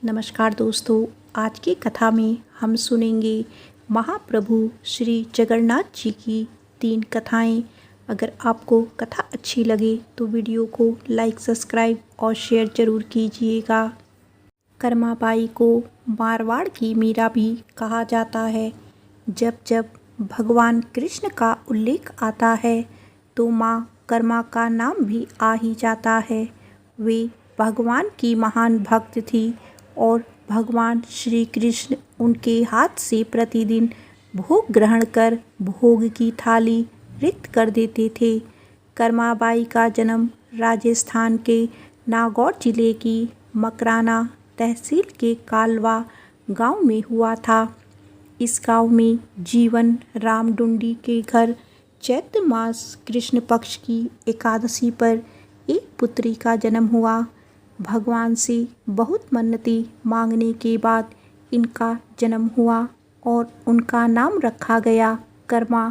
नमस्कार दोस्तों, आज की कथा में हम सुनेंगे महाप्रभु श्री जगन्नाथ जी की 3 कथाएं। अगर आपको कथा अच्छी लगे तो वीडियो को लाइक, सब्सक्राइब और शेयर जरूर कीजिएगा। कर्माबाई को मारवाड़ की मीरा भी कहा जाता है। जब जब भगवान कृष्ण का उल्लेख आता है तो माँ कर्मा का नाम भी आ ही जाता है। वे भगवान की महान भक्त थी और भगवान श्री कृष्ण उनके हाथ से प्रतिदिन भोग ग्रहण कर भोग की थाली रिक्त कर देते थे। कर्माबाई का जन्म राजस्थान के नागौर जिले की मकराना तहसील के कालवा गांव में हुआ था। इस गांव में जीवन राम डुंडी के घर चैत्र मास कृष्ण पक्ष की एकादशी पर एक पुत्री का जन्म हुआ। भगवान से बहुत मन्नती मांगने के बाद इनका जन्म हुआ और उनका नाम रखा गया कर्मा।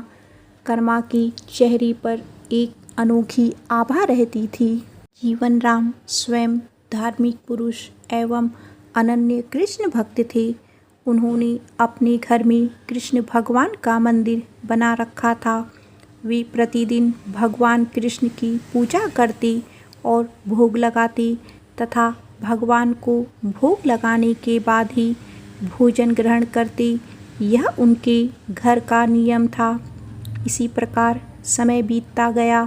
कर्मा के चेहरे पर एक अनोखी आभा रहती थी। जीवन राम स्वयं धार्मिक पुरुष एवं अनन्य कृष्ण भक्त थे। उन्होंने अपने घर में कृष्ण भगवान का मंदिर बना रखा था। वे प्रतिदिन भगवान कृष्ण की पूजा करते और भोग लगाते तथा भगवान को भोग लगाने के बाद ही भोजन ग्रहण करते। यह उनके घर का नियम था। इसी प्रकार समय बीतता गया।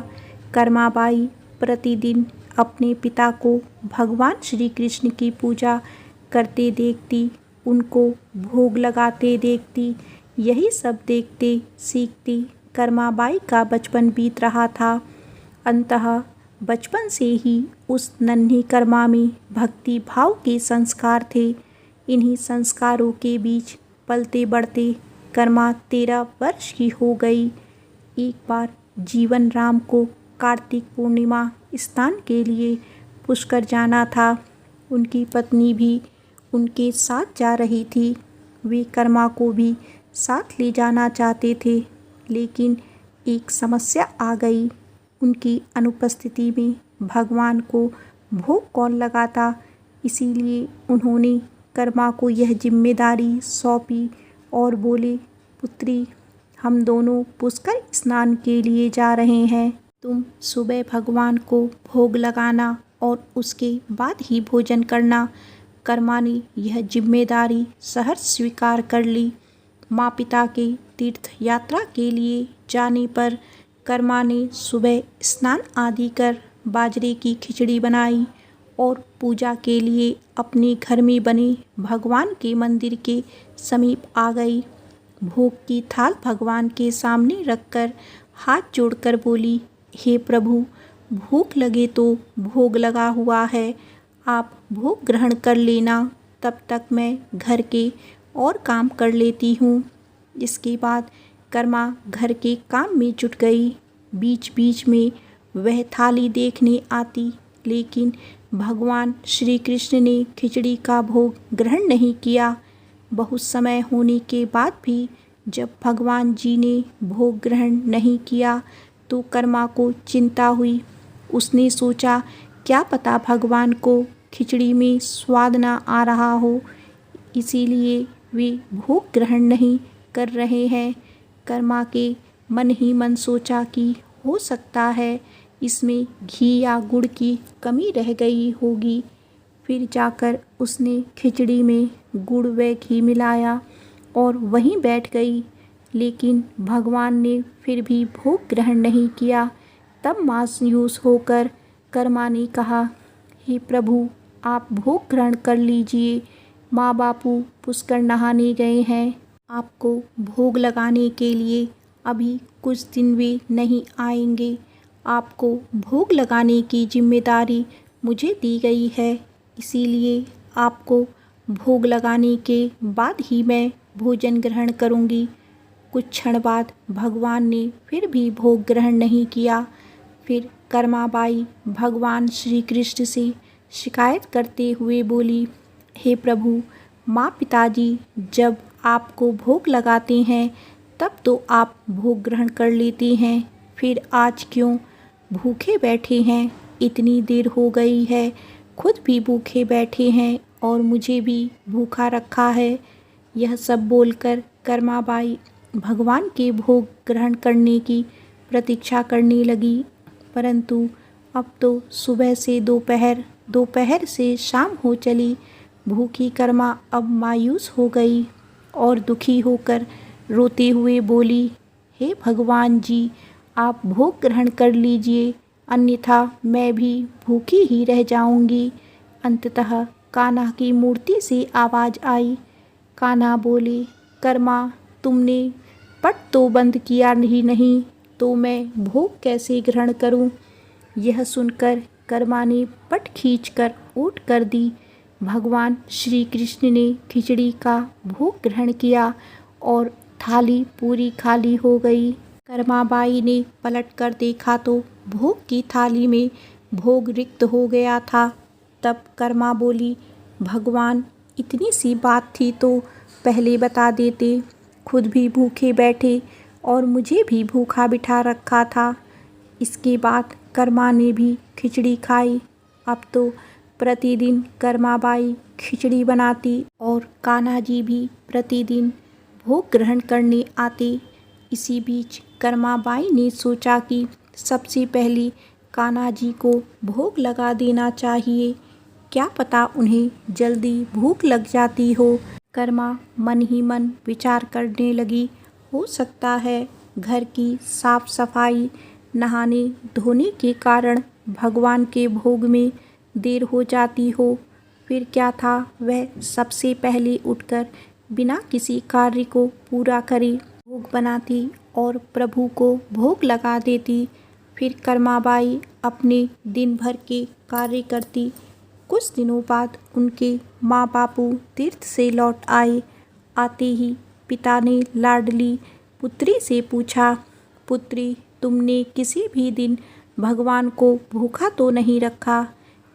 कर्माबाई प्रतिदिन अपने पिता को भगवान श्री कृष्ण की पूजा करते देखती, उनको भोग लगाते देखती। यही सब देखते सीखती कर्माबाई का बचपन बीत रहा था। अंततः बचपन से ही उस नन्ही कर्मा में भक्ति भाव के संस्कार थे। इन्हीं संस्कारों के बीच पलते बढ़ते कर्मा 13 वर्ष की हो गई। एक बार जीवन राम को कार्तिक पूर्णिमा स्नान के लिए पुष्कर जाना था। उनकी पत्नी भी उनके साथ जा रही थी। वे कर्मा को भी साथ ले जाना चाहते थे, लेकिन एक समस्या आ गई। उनकी अनुपस्थिति में भगवान को भोग कौन लगाता, इसीलिए उन्होंने कर्मा को यह जिम्मेदारी सौंपी और बोले, पुत्री, हम दोनों पुष्कर स्नान के लिए जा रहे हैं। तुम सुबह भगवान को भोग लगाना और उसके बाद ही भोजन करना। कर्मा ने यह जिम्मेदारी सहर्ष स्वीकार कर ली। माँ पिता के तीर्थ यात्रा के लिए जाने पर कर्मा ने सुबह स्नान आदि कर बाजरे की खिचड़ी बनाई और पूजा के लिए अपने घर में बने भगवान के मंदिर के समीप आ गई। भोग की थाल भगवान के सामने रखकर हाथ जोड़कर बोली, हे प्रभु, भूख लगे तो भोग लगा हुआ है, आप भोग ग्रहण कर लेना, तब तक मैं घर के और काम कर लेती हूँ। इसके बाद कर्मा घर के काम में जुट गई। बीच बीच में वह थाली देखने आती, लेकिन भगवान श्री कृष्ण ने खिचड़ी का भोग ग्रहण नहीं किया। बहुत समय होने के बाद भी जब भगवान जी ने भोग ग्रहण नहीं किया तो कर्मा को चिंता हुई। उसने सोचा, क्या पता भगवान को खिचड़ी में स्वाद ना आ रहा हो, इसीलिए वे भोग ग्रहण नहीं कर रहे हैं। कर्मा के मन ही मन सोचा कि हो सकता है इसमें घी या गुड़ की कमी रह गई होगी। फिर जाकर उसने खिचड़ी में गुड़ व घी मिलाया और वहीं बैठ गई, लेकिन भगवान ने फिर भी भोग ग्रहण नहीं किया। तब मायूस होकर कर्मा ने कहा, हे प्रभु, आप भोग ग्रहण कर लीजिए, माँ बापू पुष्कर नहाने गए हैं, आपको भोग लगाने के लिए अभी कुछ दिन वे नहीं आएंगे। आपको भोग लगाने की जिम्मेदारी मुझे दी गई है, इसीलिए आपको भोग लगाने के बाद ही मैं भोजन ग्रहण करूंगी। कुछ क्षण बाद भगवान ने फिर भी भोग ग्रहण नहीं किया। फिर कर्माबाई भगवान श्री कृष्ण से शिकायत करते हुए बोली, हे प्रभु, माँ पिताजी जब आपको भोग लगाते हैं तब तो आप भोग ग्रहण कर लेते हैं, फिर आज क्यों भूखे बैठे हैं? इतनी देर हो गई है, खुद भी भूखे बैठे हैं और मुझे भी भूखा रखा है। यह सब बोलकर कर्माबाई भगवान के भोग ग्रहण करने की प्रतीक्षा करने लगी। परंतु अब तो सुबह से दोपहर, दोपहर से शाम हो चली। भूखी कर्मा अब मायूस हो गई और दुखी होकर रोते हुए बोली, हे भगवान जी, आप भोग ग्रहण कर लीजिए, अन्यथा मैं भी भूखी ही रह जाऊंगी। अंततः कान्हा की मूर्ति से आवाज़ आई। कान्हा बोले, कर्मा, तुमने पट तो बंद किया ही नहीं, तो मैं भोग कैसे ग्रहण करूं? यह सुनकर कर्मा ने पट खींचकर ऊट कर दी। भगवान श्री कृष्ण ने खिचड़ी का भोग ग्रहण किया और थाली पूरी खाली हो गई। कर्माबाई ने पलटकर देखा तो भोग की थाली में भोग रिक्त हो गया था। तब कर्मा बोली, भगवान, इतनी सी बात थी तो पहले बता देते, खुद भी भूखे बैठे और मुझे भी भूखा बिठा रखा था। इसके बाद कर्मा ने भी खिचड़ी खाई। अब तो प्रतिदिन कर्माबाई खिचड़ी बनाती और कान्हा जी भी प्रतिदिन भोग ग्रहण करने आते। इसी बीच कर्माबाई ने सोचा कि सबसे पहले कान्हा जी को भोग लगा देना चाहिए, क्या पता उन्हें जल्दी भूख लग जाती हो। कर्मा मन ही मन विचार करने लगी, हो सकता है घर की साफ सफाई, नहाने धोने के कारण भगवान के भोग में देर हो जाती हो। फिर क्या था, वह सबसे पहले उठकर बिना किसी कार्य को पूरा करे भोग बनाती और प्रभु को भोग लगा देती। फिर कर्माबाई अपने दिन भर के कार्य करती। कुछ दिनों बाद उनके माँ बापू तीर्थ से लौट आए। आते ही पिता ने लाडली पुत्री से पूछा, पुत्री, तुमने किसी भी दिन भगवान को भूखा तो नहीं रखा?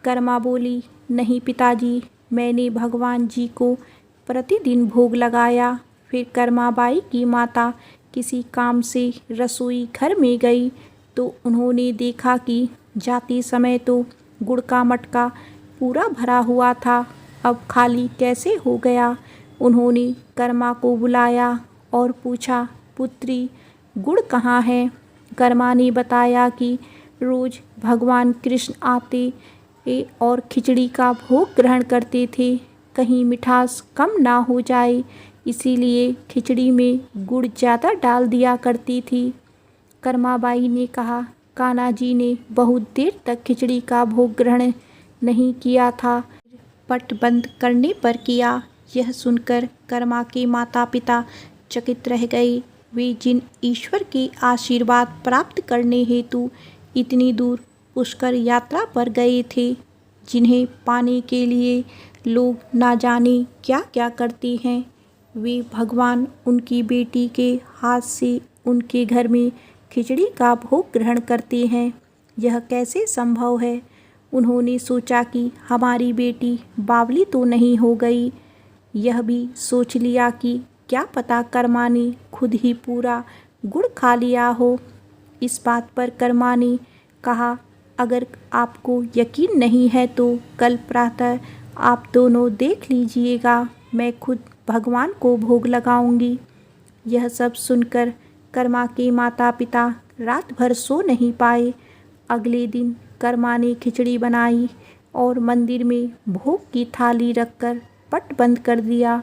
कर्मा बोली, नहीं पिताजी, मैंने भगवान जी को प्रतिदिन भोग लगाया। फिर कर्माबाई की माता किसी काम से रसोई घर में गई तो उन्होंने देखा कि जाते समय तो गुड़ का मटका पूरा भरा हुआ था, अब खाली कैसे हो गया। उन्होंने कर्मा को बुलाया और पूछा, पुत्री, गुड़ कहाँ है? कर्मा ने बताया कि रोज़ भगवान कृष्ण आते और खिचड़ी का भोग ग्रहण करते थे, कहीं मिठास कम ना हो जाए, इसीलिए खिचड़ी में गुड़ ज़्यादा डाल दिया करती थी। कर्माबाई ने कहा, कान्हा जी ने बहुत देर तक खिचड़ी का भोग ग्रहण नहीं किया था, पट बंद करने पर किया। यह सुनकर कर्मा के माता पिता चकित रह गए। वे जिन ईश्वर के आशीर्वाद प्राप्त करने हेतु इतनी दूर पुष्कर यात्रा पर गए थे, जिन्हें पाने के लिए लोग ना जाने क्या क्या करते हैं, वे भगवान उनकी बेटी के हाथ से उनके घर में खिचड़ी का भोग ग्रहण करते हैं, यह कैसे संभव है। उन्होंने सोचा कि हमारी बेटी बावली तो नहीं हो गई। यह भी सोच लिया कि क्या पता कर्मा ने खुद ही पूरा गुड़ खा लिया हो। इस बात पर कर्मा ने कहा, अगर आपको यकीन नहीं है तो कल प्रातः आप दोनों देख लीजिएगा, मैं खुद भगवान को भोग लगाऊंगी। यह सब सुनकर कर्मा के माता पिता रात भर सो नहीं पाए। अगले दिन कर्मा ने खिचड़ी बनाई और मंदिर में भोग की थाली रखकर पट बंद कर दिया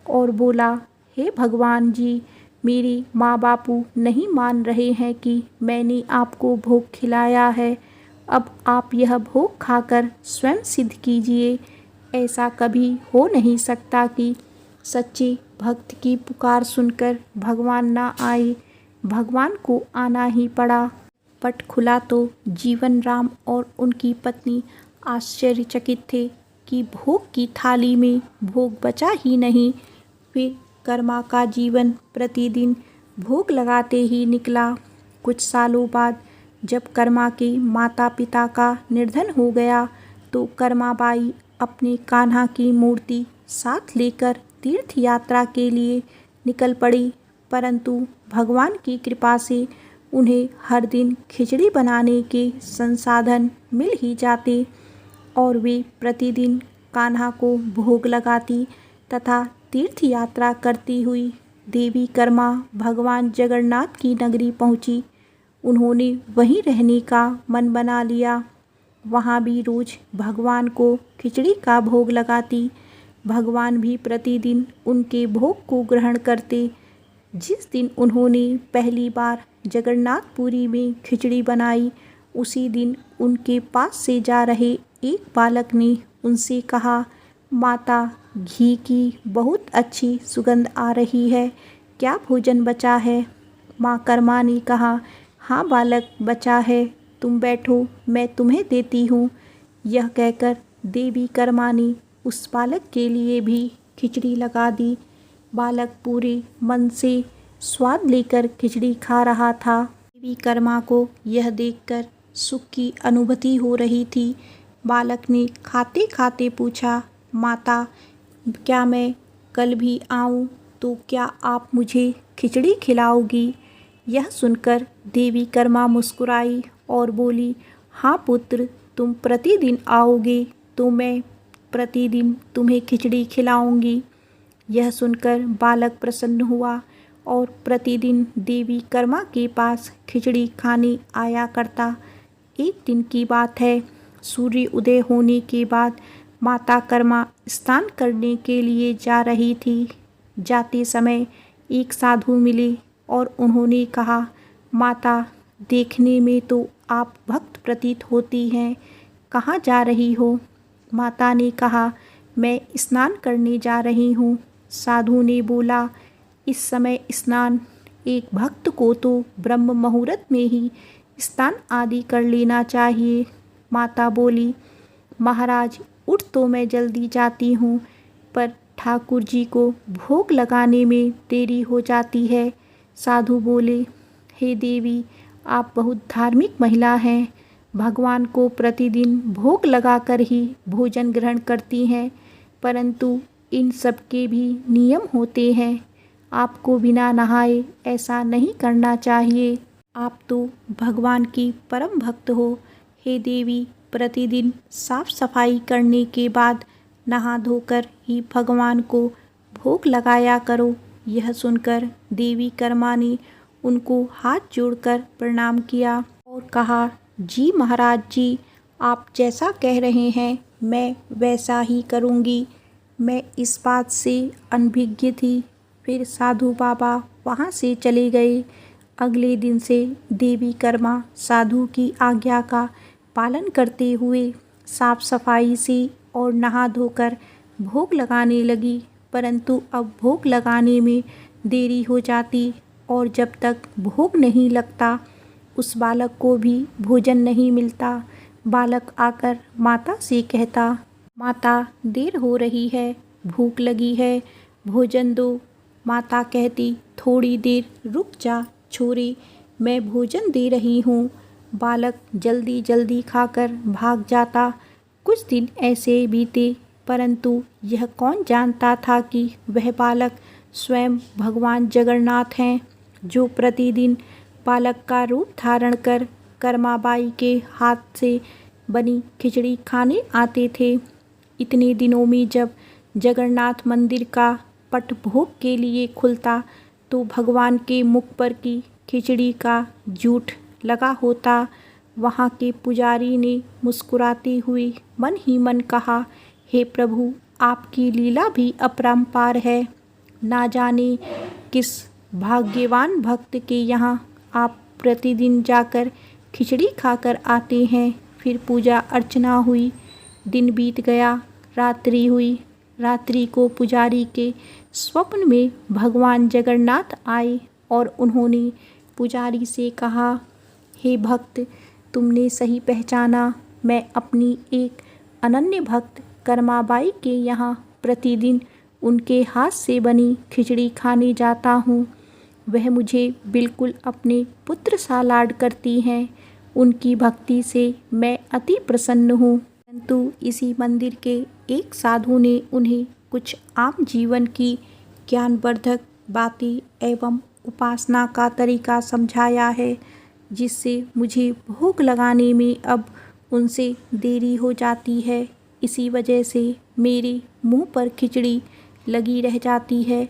और बोला, हे भगवान जी, मेरी माँ बापू नहीं मान रहे हैं कि मैंने आपको भोग खिलाया है, अब आप यह भोग खाकर स्वयं सिद्ध कीजिए। ऐसा कभी हो नहीं सकता कि सच्चे भक्त की पुकार सुनकर भगवान ना आए। भगवान को आना ही पड़ा। पट खुला तो जीवन राम और उनकी पत्नी आश्चर्यचकित थे कि भोग की थाली में भोग बचा ही नहीं। फिर कर्मा का जीवन प्रतिदिन भोग लगाते ही निकला। कुछ सालों बाद जब कर्मा के माता पिता का निर्धन हो गया तो कर्माबाई अपने कान्हा की मूर्ति साथ लेकर तीर्थ यात्रा के लिए निकल पड़ी। परंतु भगवान की कृपा से उन्हें हर दिन खिचड़ी बनाने के संसाधन मिल ही जाते और वे प्रतिदिन कान्हा को भोग लगाती तथा तीर्थ यात्रा करती हुई देवी कर्मा भगवान जगन्नाथ की नगरी पहुंची। उन्होंने वहीं रहने का मन बना लिया। वहाँ भी रोज़ भगवान को खिचड़ी का भोग लगाती। भगवान भी प्रतिदिन उनके भोग को ग्रहण करते। जिस दिन उन्होंने पहली बार जगन्नाथपुरी में खिचड़ी बनाई, उसी दिन उनके पास से जा रहे एक बालक ने उनसे कहा, माता, घी की बहुत अच्छी सुगंध आ रही है, क्या भोजन बचा है? माँ कर्मा ने कहा, हाँ बालक, बचा है, तुम बैठो, मैं तुम्हें देती हूँ। यह कहकर देवी कर्मा ने उस बालक के लिए भी खिचड़ी लगा दी। बालक पूरे मन से स्वाद लेकर खिचड़ी खा रहा था। देवी कर्मा को यह देखकर सुख की अनुभूति हो रही थी। बालक ने खाते खाते पूछा, माता, क्या मैं कल भी आऊँ तो क्या आप मुझे खिचड़ी खिलाओगी? यह सुनकर देवी कर्मा मुस्कुराई और बोली, हाँ पुत्र, तुम प्रतिदिन आओगे तो मैं प्रतिदिन तुम्हें खिचड़ी खिलाऊंगी। यह सुनकर बालक प्रसन्न हुआ और प्रतिदिन देवी कर्मा के पास खिचड़ी खाने आया करता। एक दिन की बात है, सूर्य उदय होने के बाद माता कर्मा स्नान करने के लिए जा रही थी। जाते समय एक साधु मिले और उन्होंने कहा, माता, देखने में तो आप भक्त प्रतीत होती हैं, कहाँ जा रही हो? माता ने कहा, मैं स्नान करने जा रही हूँ। साधु ने बोला, इस समय स्नान? एक भक्त को तो ब्रह्म मुहूर्त में ही स्नान आदि कर लेना चाहिए। माता बोली, महाराज, उठ तो मैं जल्दी जाती हूँ, पर ठाकुर जी को भोग लगाने में देरी हो जाती है। साधु बोले, हे देवी, आप बहुत धार्मिक महिला हैं, भगवान को प्रतिदिन भोग लगाकर ही भोजन ग्रहण करती हैं, परंतु इन सब के भी नियम होते हैं। आपको बिना नहाए ऐसा नहीं करना चाहिए। आप तो भगवान की परम भक्त हो। हे देवी, प्रतिदिन साफ सफाई करने के बाद नहा धोकर ही भगवान को भोग लगाया करो। यह सुनकर देवी कर्मा ने उनको हाथ जोड़कर प्रणाम किया और कहा, जी महाराज जी, आप जैसा कह रहे हैं मैं वैसा ही करूँगी। मैं इस बात से अनभिज्ञ थी। फिर साधु बाबा वहाँ से चले गए। अगले दिन से देवी कर्मा साधु की आज्ञा का पालन करते हुए साफ सफाई से और नहा धोकर भोग लगाने लगी, परंतु अब भोग लगाने में देरी हो जाती और जब तक भोग नहीं लगता उस बालक को भी भोजन नहीं मिलता। बालक आकर माता से कहता, माता, देर हो रही है, भूख लगी है, भोजन दो। माता कहती, थोड़ी देर रुक जा छोरी, मैं भोजन दे रही हूँ। बालक जल्दी जल्दी खाकर भाग जाता। कुछ दिन ऐसे बीते, परंतु यह कौन जानता था कि वह बालक स्वयं भगवान जगन्नाथ हैं, जो प्रतिदिन बालक का रूप धारण कर कर्माबाई के हाथ से बनी खिचड़ी खाने आते थे। इतने दिनों में जब जगन्नाथ मंदिर का पट भोग के लिए खुलता तो भगवान के मुख पर की खिचड़ी का जूठ लगा होता। वहाँ के पुजारी ने मुस्कुराते हुए मन ही मन कहा, हे प्रभु, आपकी लीला भी अपरंपार है। ना जाने किस भाग्यवान भक्त के यहाँ आप प्रतिदिन जाकर खिचड़ी खाकर आते हैं। फिर पूजा अर्चना हुई, दिन बीत गया, रात्रि हुई। रात्रि को पुजारी के स्वप्न में भगवान जगन्नाथ आए और उन्होंने पुजारी से कहा, हे भक्त, तुमने सही पहचाना, मैं अपनी एक अनन्य भक्त कर्माबाई के यहाँ प्रतिदिन उनके हाथ से बनी खिचड़ी खाने जाता हूँ। वह मुझे बिल्कुल अपने पुत्र सा लाड करती हैं। उनकी भक्ति से मैं अति प्रसन्न हूँ। परंतु इसी मंदिर के एक साधु ने उन्हें कुछ आम जीवन की ज्ञानवर्धक बातें एवं उपासना का तरीका समझाया है, जिससे मुझे भोग लगाने में अब उनसे देरी हो जाती है। इसी वजह से मेरे मुंह पर खिचड़ी लगी रह जाती है।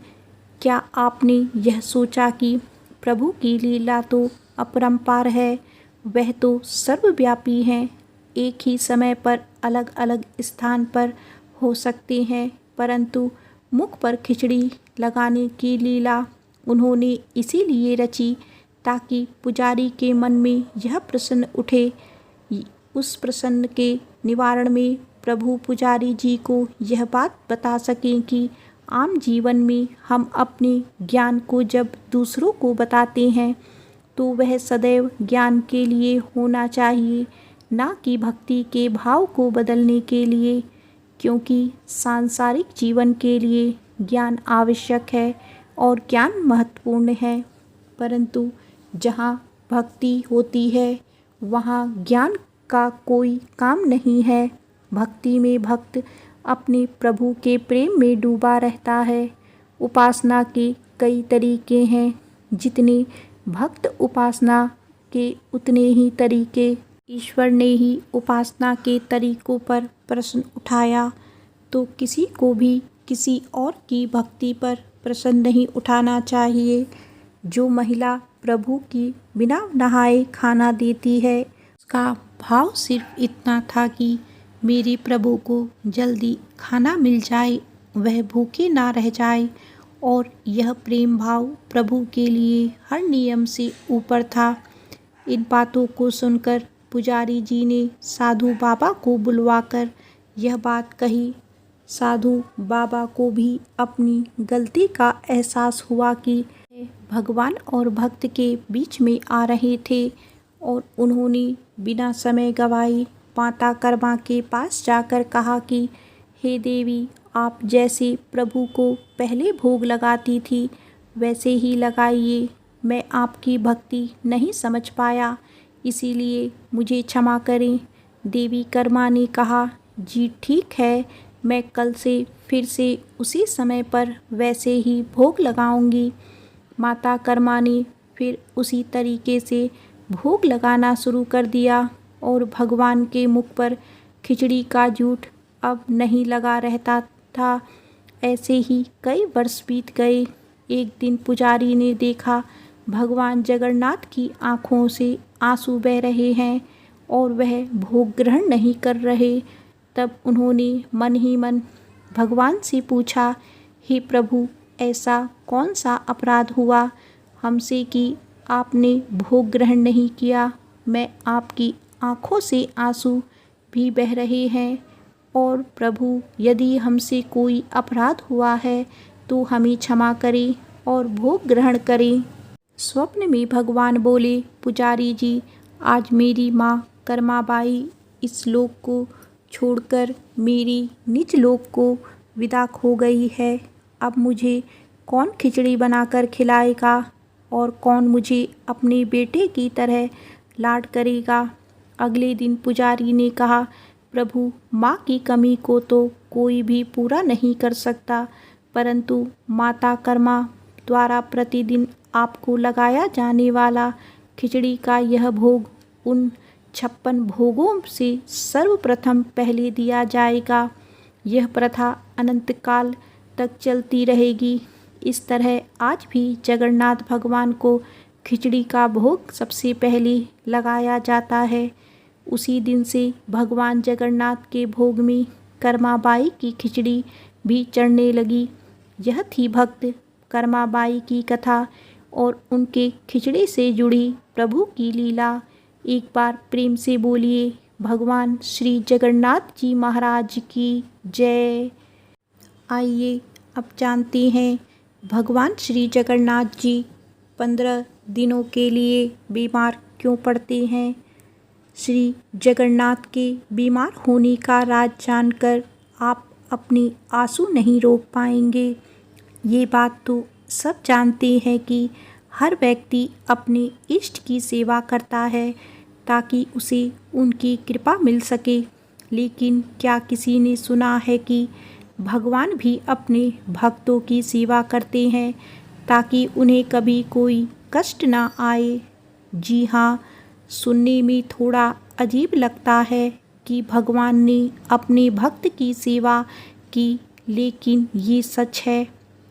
क्या आपने यह सोचा कि प्रभु की लीला तो अपरंपार है, वह तो सर्वव्यापी हैं, एक ही समय पर अलग अलग स्थान पर हो सकते हैं, परंतु मुख पर खिचड़ी लगाने की लीला उन्होंने इसीलिए रची ताकि पुजारी के मन में यह प्रश्न उठे। उस प्रश्न के निवारण में प्रभु पुजारी जी को यह बात बता सकें कि आम जीवन में हम अपने ज्ञान को जब दूसरों को बताते हैं तो वह सदैव ज्ञान के लिए होना चाहिए, ना कि भक्ति के भाव को बदलने के लिए, क्योंकि सांसारिक जीवन के लिए ज्ञान आवश्यक है और ज्ञान महत्वपूर्ण है, परंतु जहाँ भक्ति होती है वहाँ ज्ञान का कोई काम नहीं है। भक्ति में भक्त अपने प्रभु के प्रेम में डूबा रहता है। उपासना के कई तरीके हैं, जितने भक्त उपासना के उतने ही तरीके। ईश्वर ने ही उपासना के तरीकों पर प्रश्न उठाया, तो किसी को भी किसी और की भक्ति पर प्रश्न नहीं उठाना चाहिए। जो महिला प्रभु की बिना नहाए खाना देती है, उसका भाव सिर्फ इतना था कि मेरे प्रभु को जल्दी खाना मिल जाए, वह भूखे ना रह जाए, और यह प्रेम भाव प्रभु के लिए हर नियम से ऊपर था। इन बातों को सुनकर पुजारी जी ने साधु बाबा को बुलवाकर यह बात कही। साधु बाबा को भी अपनी गलती का एहसास हुआ कि भगवान और भक्त के बीच में आ रहे थे, और उन्होंने बिना समय गवाए माता कर्मा के पास जाकर कहा कि हे देवी, आप जैसे प्रभु को पहले भोग लगाती थी वैसे ही लगाइए। मैं आपकी भक्ति नहीं समझ पाया, इसीलिए मुझे क्षमा करें। देवी कर्मा ने कहा, जी ठीक है, मैं कल से फिर से उसी समय पर वैसे ही भोग लगाऊंगी। माता कर्मा ने फिर उसी तरीके से भोग लगाना शुरू कर दिया, और भगवान के मुख पर खिचड़ी का जूठ अब नहीं लगा रहता था। ऐसे ही कई वर्ष बीत गए। एक दिन पुजारी ने देखा भगवान जगन्नाथ की आँखों से आंसू बह रहे हैं और वह भोग ग्रहण नहीं कर रहे। तब उन्होंने मन ही मन भगवान से पूछा, हे प्रभु, ऐसा कौन सा अपराध हुआ हमसे कि आपने भोग ग्रहण नहीं किया? मैं आपकी आँखों से आंसू भी बह रहे हैं, और प्रभु, यदि हमसे कोई अपराध हुआ है तो हमें क्षमा करें और भोग ग्रहण करें। स्वप्न में भगवान बोले, पुजारी जी, आज मेरी माँ कर्माबाई इस लोक को छोड़कर मेरी निज लोक को विदा हो गई है। अब मुझे कौन खिचड़ी बनाकर खिलाएगा और कौन मुझे अपने बेटे की तरह लाड करेगा? अगले दिन पुजारी ने कहा, प्रभु, माँ की कमी को तो कोई भी पूरा नहीं कर सकता, परंतु माता कर्मा द्वारा प्रतिदिन आपको लगाया जाने वाला खिचड़ी का यह भोग उन 56 भोगों से सर्वप्रथम पहले दिया जाएगा। यह प्रथा अनंत काल तक चलती रहेगी। इस तरह आज भी जगन्नाथ भगवान को खिचड़ी का भोग सबसे पहले लगाया जाता है। उसी दिन से भगवान जगन्नाथ के भोग में कर्माबाई की खिचड़ी भी चढ़ने लगी। यह थी भक्त कर्माबाई की कथा और उनके खिचड़ी से जुड़ी प्रभु की लीला। एक बार प्रेम से बोलिए, भगवान श्री जगन्नाथ जी महाराज की जय। आइए अब जानते हैं भगवान श्री जगन्नाथ जी 15 दिनों के लिए बीमार क्यों पड़ते हैं। श्री जगन्नाथ के बीमार होने का राज जानकर आप अपने आंसू नहीं रोक पाएंगे। ये बात तो सब जानते हैं कि हर व्यक्ति अपने इष्ट की सेवा करता है ताकि उसे उनकी कृपा मिल सके, लेकिन क्या किसी ने सुना है कि भगवान भी अपने भक्तों की सेवा करते हैं ताकि उन्हें कभी कोई कष्ट ना आए? जी हाँ, सुनने में थोड़ा अजीब लगता है कि भगवान ने अपने भक्त की सेवा की, लेकिन ये सच है,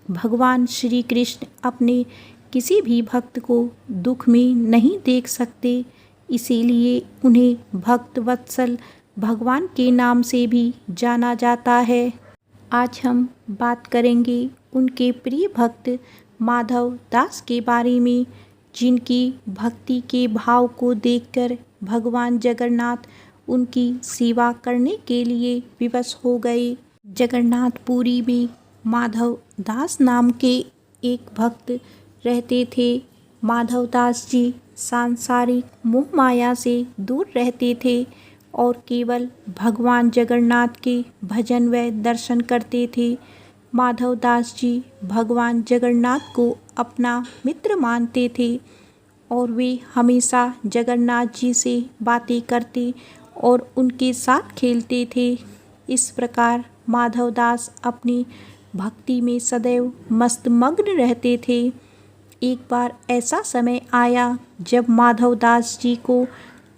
भगवान श्री कृष्ण अपने किसी भी भक्त को दुख में नहीं देख सकते। इसीलिए उन्हें भक्त वत्सल भगवान के नाम से भी जाना जाता है। आज हम बात करेंगे उनके प्रिय भक्त माधव दास के बारे में, जिनकी भक्ति के भाव को देखकर भगवान जगन्नाथ उनकी सेवा करने के लिए विवश हो गए। जगन्नाथपुरी में माधव दास नाम के एक भक्त रहते थे। माधव दास जी सांसारिक मोह माया से दूर रहते थे और केवल भगवान जगन्नाथ के भजन व दर्शन करते थे। माधव दास जी भगवान जगन्नाथ को अपना मित्र मानते थे और वे हमेशा जगन्नाथ जी से बातें करते और उनके साथ खेलते थे। इस प्रकार माधव दास अपनी भक्ति में सदैव मस्तमग्न रहते थे। एक बार ऐसा समय आया जब माधव दास जी को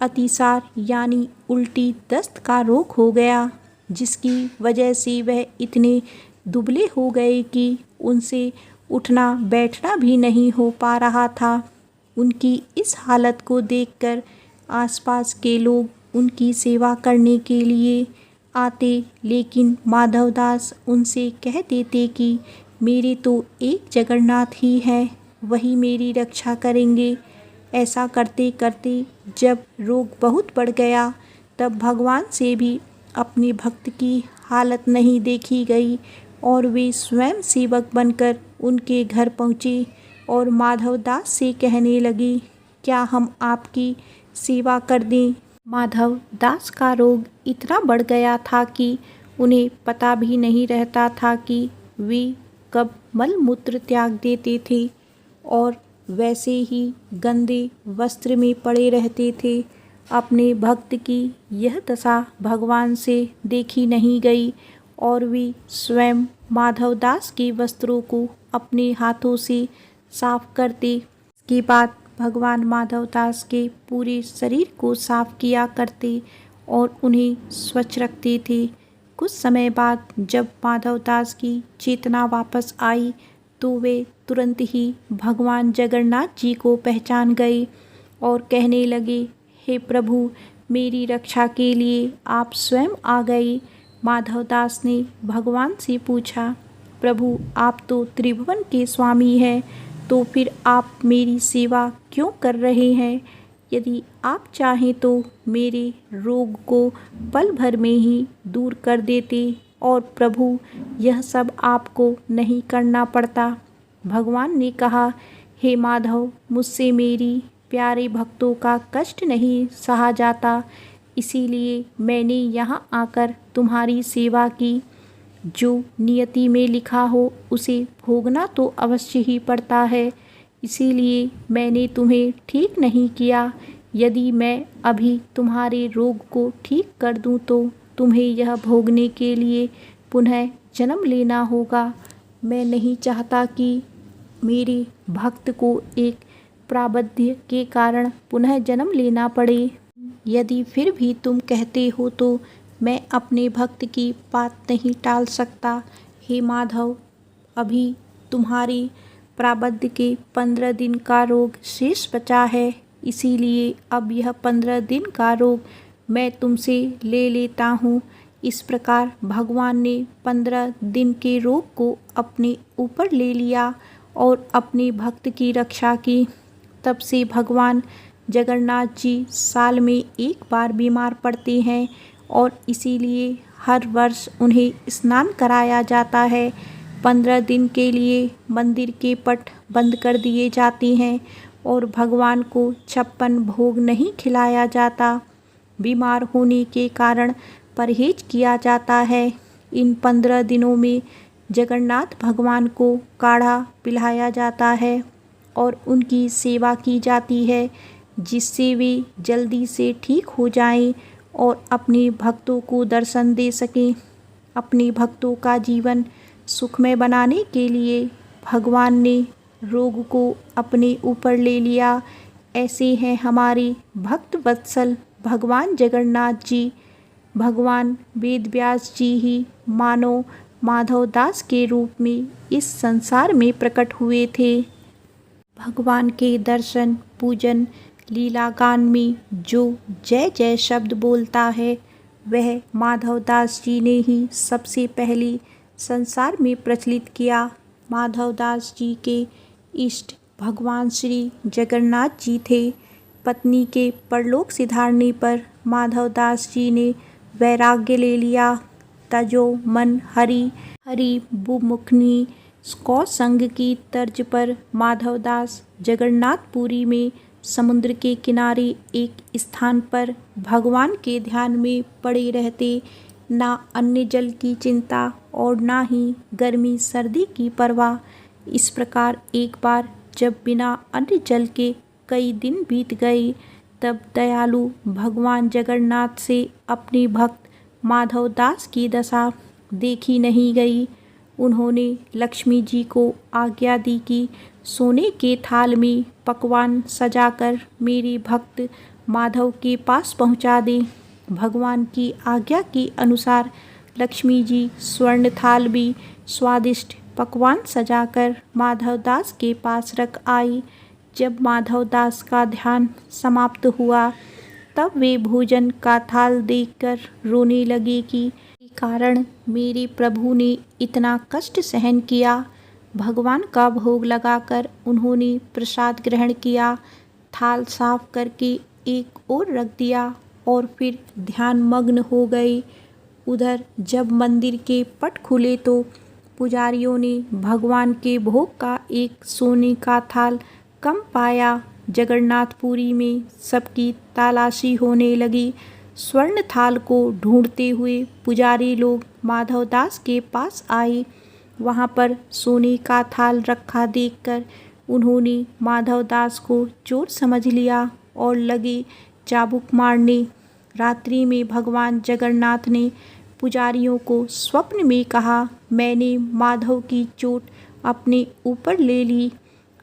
अतिसार यानी उल्टी दस्त का रोग हो गया, जिसकी वजह से वह इतने दुबले हो गए कि उनसे उठना बैठना भी नहीं हो पा रहा था। उनकी इस हालत को देखकर आसपास के लोग उनकी सेवा करने के लिए आते, लेकिन माधव दास उनसे कह देते कि मेरे तो एक जगन्नाथ ही है, वही मेरी रक्षा करेंगे। ऐसा करते करते जब रोग बहुत बढ़ गया, तब भगवान से भी अपने भक्त की हालत नहीं देखी गई और वे स्वयं सेवक बनकर उनके घर पहुँचे और माधव दास से कहने लगे, क्या हम आपकी सेवा कर दें? माधव दास का रोग इतना बढ़ गया था कि उन्हें पता भी नहीं रहता था कि वे कब मल मूत्र त्याग देते थे और वैसे ही गंदे वस्त्र में पड़े रहते थे। अपने भक्त की यह दशा भगवान से देखी नहीं गई और वे स्वयं माधव दास के वस्त्रों को अपने हाथों से साफ करते। इसके बाद भगवान माधव दास के पूरे शरीर को साफ किया करते और उन्हें स्वच्छ रखते थे। कुछ समय बाद जब माधव दास की चेतना वापस आई तो वे तुरंत ही भगवान जगन्नाथ जी को पहचान गए और कहने लगे, हे प्रभु, मेरी रक्षा के लिए आप स्वयं आ गए। माधव दास ने भगवान से पूछा, प्रभु, आप तो त्रिभुवन के स्वामी हैं, तो फिर आप मेरी सेवा क्यों कर रहे हैं? यदि आप चाहें तो मेरे रोग को पल भर में ही दूर कर देते और प्रभु, यह सब आपको नहीं करना पड़ता। भगवान ने कहा, हे माधव, मुझसे मेरी प्यारे भक्तों का कष्ट नहीं सहा जाता, इसीलिए मैंने यहाँ आकर तुम्हारी सेवा की। जो नियति में लिखा हो उसे भोगना तो अवश्य ही पड़ता है, इसीलिए मैंने तुम्हें ठीक नहीं किया। यदि मैं अभी तुम्हारे रोग को ठीक कर दूं तो तुम्हें यह भोगने के लिए पुनः जन्म लेना होगा। मैं नहीं चाहता कि मेरे भक्त को एक प्रारब्ध के कारण पुनः जन्म लेना पड़े। यदि फिर भी तुम कहते हो तो मैं अपने भक्त की बात नहीं टाल सकता। हे माधव, अभी तुम्हारी प्रारब्ध के 15 दिन का रोग शेष बचा है, इसीलिए अब यह 15 दिन का रोग मैं तुमसे ले लेता हूँ। इस प्रकार भगवान ने 15 दिन के रोग को अपने ऊपर ले लिया और अपने भक्त की रक्षा की। तब से भगवान जगन्नाथ जी साल में एक बार बीमार पड़ते हैं और इसीलिए हर वर्ष उन्हें स्नान कराया जाता है। 15 दिन के लिए मंदिर के पट बंद कर दिए जाते हैं और भगवान को 56 भोग नहीं खिलाया जाता। बीमार होने के कारण परहेज किया जाता है। इन 15 दिनों में जगन्नाथ भगवान को काढ़ा पिलाया जाता है और उनकी सेवा की जाती है, जिससे वे जल्दी से ठीक हो जाएं और अपने भक्तों को दर्शन दे सकें। अपने भक्तों का जीवन सुखमय बनाने के लिए भगवान ने रोग को अपने ऊपर ले लिया। ऐसे हैं हमारे भक्त वत्सल भगवान जगन्नाथ जी। भगवान वेद व्यास जी ही मानो माधवदास के रूप में इस संसार में प्रकट हुए थे। भगवान के दर्शन, पूजन, लीला गान में जो जय जय शब्द बोलता है वह माधवदास जी ने ही सबसे पहले संसार में प्रचलित किया। माधवदास जी के इष्ट भगवान श्री जगन्नाथ जी थे। पत्नी के परलोक सिधारने पर माधवदास जी ने वैराग्य ले लिया। तजो मन हरि हरि बुमुखनी कौ संग की तर्ज पर माधवदास जगन्नाथपुरी में समुद्र के किनारे एक स्थान पर भगवान के ध्यान में पड़े रहते। ना अन्य जल की चिंता और ना ही गर्मी सर्दी की परवाह। इस प्रकार एक बार जब बिना अन्य जल के कई दिन बीत गए तब दयालु भगवान जगन्नाथ से अपने भक्त माधवदास की दशा देखी नहीं गई। उन्होंने लक्ष्मी जी को आज्ञा दी कि सोने के थाल में पकवान सजाकर मेरे भक्त माधव के पास पहुंचा दें। भगवान की आज्ञा के अनुसार लक्ष्मी जी स्वर्ण थाल में स्वादिष्ट पकवान सजाकर माधवदास के पास रख आई। जब माधवदास का ध्यान समाप्त हुआ तब वे भोजन का थाल देखकर रोने लगे कि कारण मेरे प्रभु ने इतना कष्ट सहन किया। भगवान का भोग लगाकर उन्होंने प्रसाद ग्रहण किया, थाल साफ करके एक ओर रख दिया और फिर ध्यान मग्न हो गए। उधर जब मंदिर के पट खुले तो पुजारियों ने भगवान के भोग का एक सोने का थाल कम पाया। जगन्नाथपुरी में सबकी तलाशी होने लगी। स्वर्ण थाल को ढूंढते हुए पुजारी लोग माधवदास के पास आए। वहाँ पर सोने का थाल रखा देखकर उन्होंने माधवदास को चोर समझ लिया और लगे चाबुक मारने। रात्रि में भगवान जगन्नाथ ने पुजारियों को स्वप्न में कहा, मैंने माधव की चोट अपने ऊपर ले ली।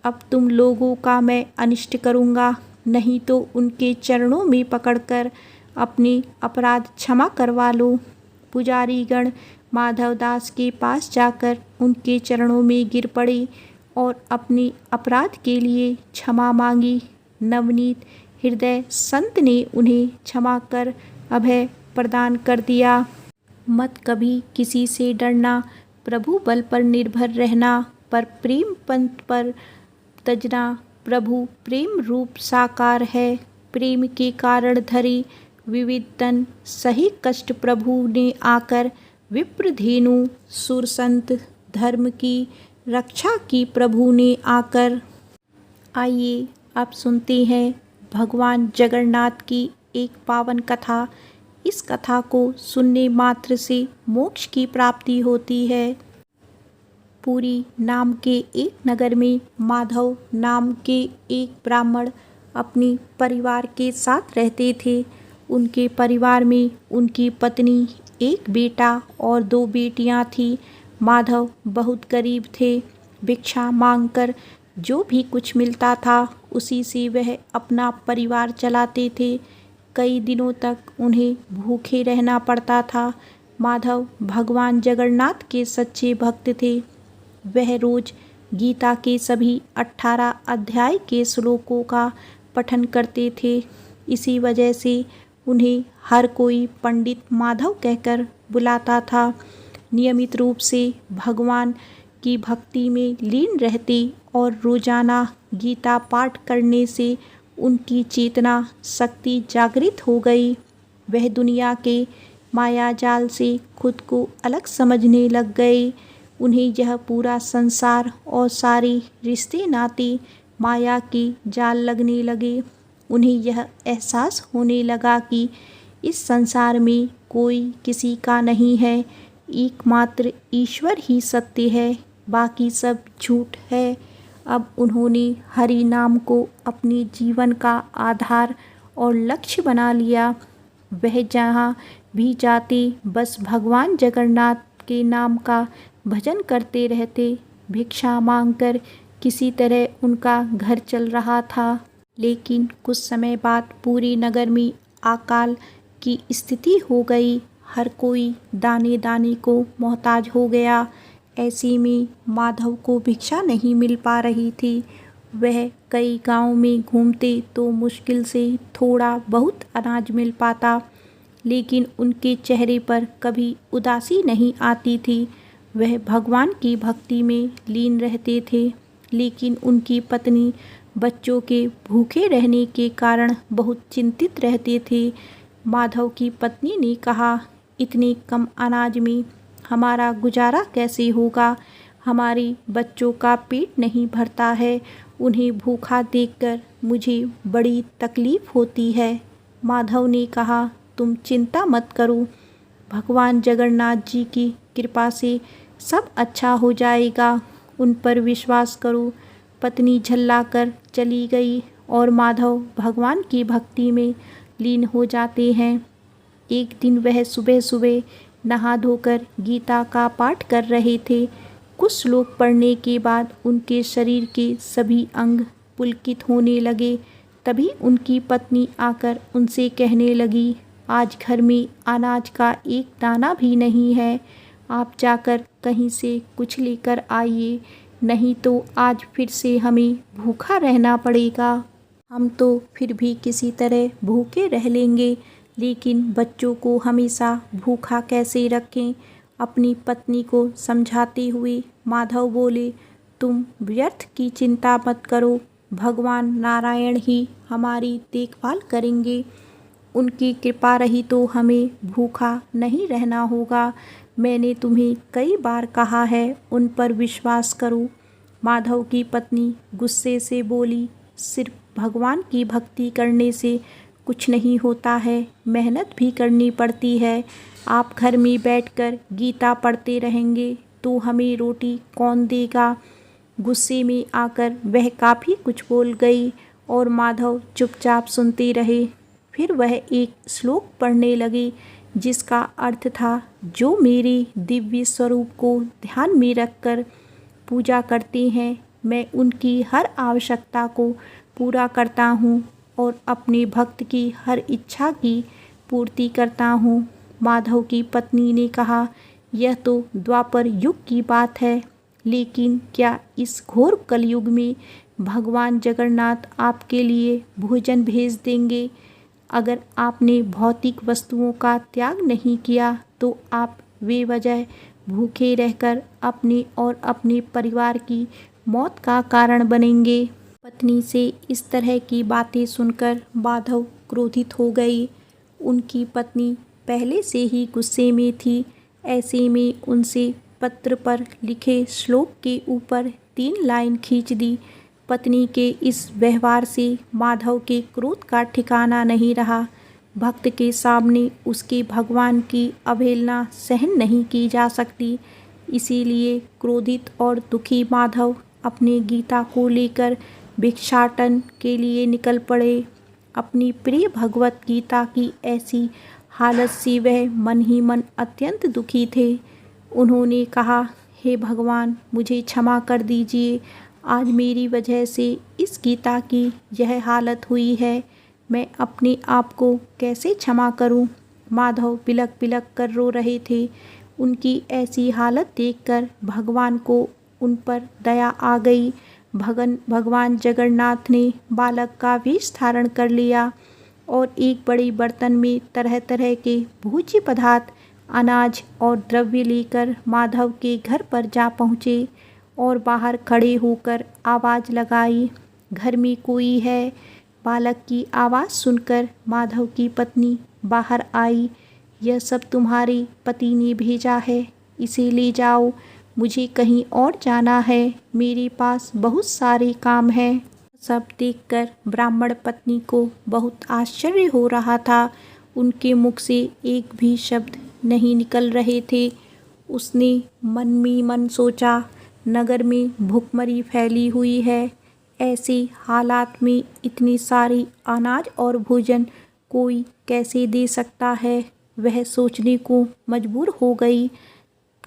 अब तुम लोगों का मैं अनिष्ट करूँगा, नहीं तो उनके चरणों में पकड़कर अपने अपराध क्षमा करवा लो। पुजारीगण माधवदास के पास जाकर उनके चरणों में गिर पड़े और अपने अपराध के लिए क्षमा मांगी। नवनीत हृदय संत ने उन्हें क्षमा कर अभय प्रदान कर दिया। मत कभी किसी से डरना, प्रभु बल पर निर्भर रहना, पर प्रेम पंथ पर तजना। प्रभु प्रेम रूप साकार है, प्रेम के कारण धरे विविध तन। सही कष्ट प्रभु ने आकर विप्रधेनु सुर संत। धर्म की रक्षा की प्रभु ने आकर। आइए अब सुनते हैं भगवान जगन्नाथ की एक पावन कथा। इस कथा को सुनने मात्र से मोक्ष की प्राप्ति होती है। पुरी नाम के एक नगर में माधव नाम के एक ब्राह्मण अपने परिवार के साथ रहते थे। उनके परिवार में उनकी पत्नी, एक बेटा और 2 बेटियां थीं। माधव बहुत गरीब थे। भिक्षा मांगकर जो भी कुछ मिलता था उसी से वह अपना परिवार चलाते थे। कई दिनों तक उन्हें भूखे रहना पड़ता था। माधव भगवान जगन्नाथ के सच्चे भक्त थे। वह रोज गीता के सभी 18 अध्याय के श्लोकों का पठन करते थे। इसी वजह से उन्हें हर कोई पंडित माधव कहकर बुलाता था। नियमित रूप से भगवान की भक्ति में लीन रहते और रोजाना गीता पाठ करने से उनकी चेतना शक्ति जागृत हो गई। वह दुनिया के मायाजाल से खुद को अलग समझने लग गए। उन्हें यह पूरा संसार और सारे रिश्ते नाते माया के जाल लगने लगे। उन्हें यह एहसास होने लगा कि इस संसार में कोई किसी का नहीं है। एकमात्र ईश्वर ही सत्य है, बाकी सब झूठ है। अब उन्होंने हरि नाम को अपने जीवन का आधार और लक्ष्य बना लिया। वह जहाँ भी जाते बस भगवान जगन्नाथ के नाम का भजन करते रहते। भिक्षा मांगकर किसी तरह उनका घर चल रहा था। लेकिन कुछ समय बाद पूरे नगर में अकाल की स्थिति हो गई। हर कोई दाने दाने को मोहताज हो गया। ऐसे में माधव को भिक्षा नहीं मिल पा रही थी। वह कई गांव में घूमते तो मुश्किल से थोड़ा बहुत अनाज मिल पाता, लेकिन उनके चेहरे पर कभी उदासी नहीं आती थी। वह भगवान की भक्ति में लीन रहते थे, लेकिन उनकी पत्नी बच्चों के भूखे रहने के कारण बहुत चिंतित रहते थे। माधव की पत्नी ने कहा, इतने कम अनाज में हमारा गुजारा कैसे होगा? हमारे बच्चों का पेट नहीं भरता है। उन्हें भूखा देखकर मुझे बड़ी तकलीफ होती है। माधव ने कहा, तुम चिंता मत करो, भगवान जगन्नाथ जी की कृपा से सब अच्छा हो जाएगा। उन पर विश्वास करो। पत्नी झल्लाकर चली गई और माधव भगवान की भक्ति में लीन हो जाते हैं। एक दिन वह सुबह सुबह नहा धोकर गीता का पाठ कर रहे थे। कुछ श्लोक पढ़ने के बाद उनके शरीर के सभी अंग पुलकित होने लगे। तभी उनकी पत्नी आकर उनसे कहने लगी, आज घर में अनाज का एक दाना भी नहीं है। आप जाकर कहीं से कुछ लेकर आइए, नहीं तो आज फिर से हमें भूखा रहना पड़ेगा। हम तो फिर भी किसी तरह भूखे रह लेंगे, लेकिन बच्चों को हमेशा भूखा कैसे रखें? अपनी पत्नी को समझाते हुए माधव बोले, तुम व्यर्थ की चिंता मत करो, भगवान नारायण ही हमारी देखभाल करेंगे। उनकी कृपा रही तो हमें भूखा नहीं रहना होगा। मैंने तुम्हें कई बार कहा है, उन पर विश्वास करो। माधव की पत्नी गुस्से से बोली, सिर्फ भगवान की भक्ति करने से कुछ नहीं होता है, मेहनत भी करनी पड़ती है। आप घर में बैठकर गीता पढ़ते रहेंगे तो हमें रोटी कौन देगा? गुस्से में आकर वह काफ़ी कुछ बोल गई और माधव चुपचाप सुनते रहे। फिर वह एक श्लोक पढ़ने लगे जिसका अर्थ था, जो मेरे दिव्य स्वरूप को ध्यान में रखकर पूजा करते हैं, मैं उनकी हर आवश्यकता को पूरा करता हूँ और अपने भक्त की हर इच्छा की पूर्ति करता हूँ। माधव की पत्नी ने कहा, यह तो द्वापर युग की बात है, लेकिन क्या इस घोर कलयुग में भगवान जगन्नाथ आपके लिए भोजन भेज देंगे? अगर आपने भौतिक वस्तुओं का त्याग नहीं किया तो आप बेवजह भूखे रहकर अपने और अपने परिवार की मौत का कारण बनेंगे। पत्नी से इस तरह की बातें सुनकर माधव क्रोधित हो गई। उनकी पत्नी पहले से ही गुस्से में थी। ऐसे में उनसे पत्र पर लिखे श्लोक के ऊपर 3 लाइन खींच दी। पत्नी के इस व्यवहार से माधव के क्रोध का ठिकाना नहीं रहा। भक्त के सामने उसके भगवान की अवहेलना सहन नहीं की जा सकती। इसीलिए क्रोधित और दुखी माधव अपने गीता को लेकर भिक्षाटन के लिए निकल पड़े। अपनी प्रिय भगवत गीता की ऐसी हालत से वह मन ही मन अत्यंत दुखी थे। उन्होंने कहा, हे भगवान, मुझे क्षमा कर दीजिए। आज मेरी वजह से इस गीता की यह हालत हुई है। मैं अपने आप को कैसे क्षमा करूं? माधव बिलख बिलख कर रो रहे थे। उनकी ऐसी हालत देखकर भगवान को उन पर दया आ गई। भगवान जगन्नाथ ने बालक का वेश धारण कर लिया और एक बड़े बर्तन में तरह तरह के भोज्य पदार्थ, अनाज और द्रव्य लेकर माधव के घर पर जा पहुँचे और बाहर खड़े होकर आवाज़ लगाई, घर में कोई है? बालक की आवाज़ सुनकर माधव की पत्नी बाहर आई। यह सब तुम्हारे पति ने भेजा है, इसे ले जाओ। मुझे कहीं और जाना है, मेरे पास बहुत सारे काम हैं। सब देखकर ब्राह्मण पत्नी को बहुत आश्चर्य हो रहा था। उनके मुख से एक भी शब्द नहीं निकल रहे थे। उसने मन में मन सोचा, नगर में भुखमरी फैली हुई है। ऐसे हालात में इतनी सारी अनाज और भोजन कोई कैसे दे सकता है? वह सोचने को मजबूर हो गई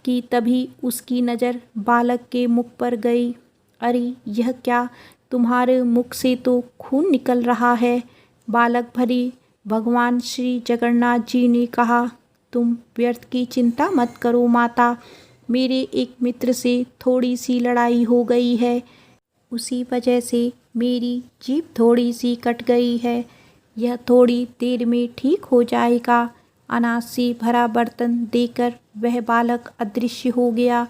कि तभी उसकी नज़र बालक के मुख पर गई। अरे, यह क्या? तुम्हारे मुख से तो खून निकल रहा है। बालक भरे भगवान श्री जगन्नाथ जी ने कहा, तुम व्यर्थ की चिंता मत करो माता। मेरे एक मित्र से थोड़ी सी लड़ाई हो गई है, उसी वजह से मेरी जीभ थोड़ी सी कट गई है। यह थोड़ी देर में ठीक हो जाएगा। अनाज से भरा बर्तन देकर वह बालक अदृश्य हो गया,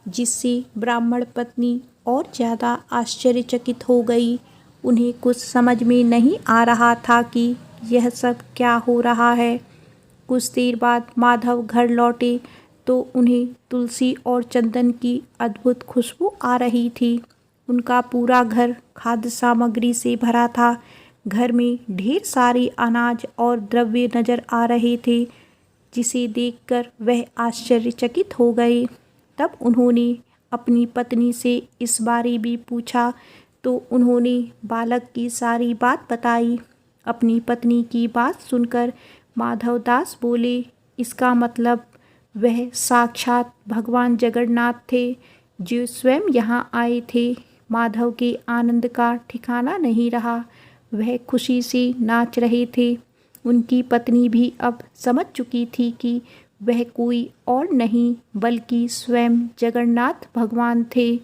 जिससे ब्राह्मण पत्नी और ज़्यादा आश्चर्यचकित हो गई। उन्हें कुछ समझ में नहीं आ रहा था कि यह सब क्या हो रहा है। कुछ देर बाद माधव घर लौटे तो उन्हें तुलसी और चंदन की अद्भुत खुशबू आ रही थी। उनका पूरा घर खाद्य सामग्री से भरा था। घर में ढेर सारी अनाज और द्रव्य नजर आ रहे थे, जिसे देखकर वह आश्चर्यचकित हो गए। तब उन्होंने अपनी पत्नी से इस बारे भी पूछा तो उन्होंने बालक की सारी बात बताई। अपनी पत्नी की बात सुनकर माधवदास बोले, इसका मतलब वह साक्षात भगवान जगन्नाथ थे, जो स्वयं यहाँ आए थे। माधव के आनंद का ठिकाना नहीं रहा। वह खुशी से नाच रहे थे। उनकी पत्नी भी अब समझ चुकी थी कि वह कोई और नहीं बल्कि स्वयं जगन्नाथ भगवान थे।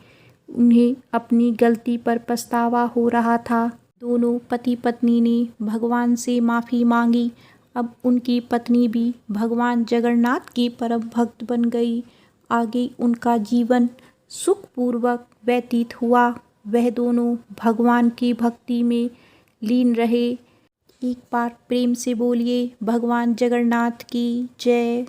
उन्हें अपनी गलती पर पछतावा हो रहा था। दोनों पति पत्नी ने भगवान से माफ़ी मांगी। अब उनकी पत्नी भी भगवान जगन्नाथ की परम भक्त बन गई। आगे उनका जीवन सुखपूर्वक व्यतीत हुआ। वह दोनों भगवान की भक्ति में लीन रहे। एक बार प्रेम से बोलिए भगवान जगन्नाथ की जय।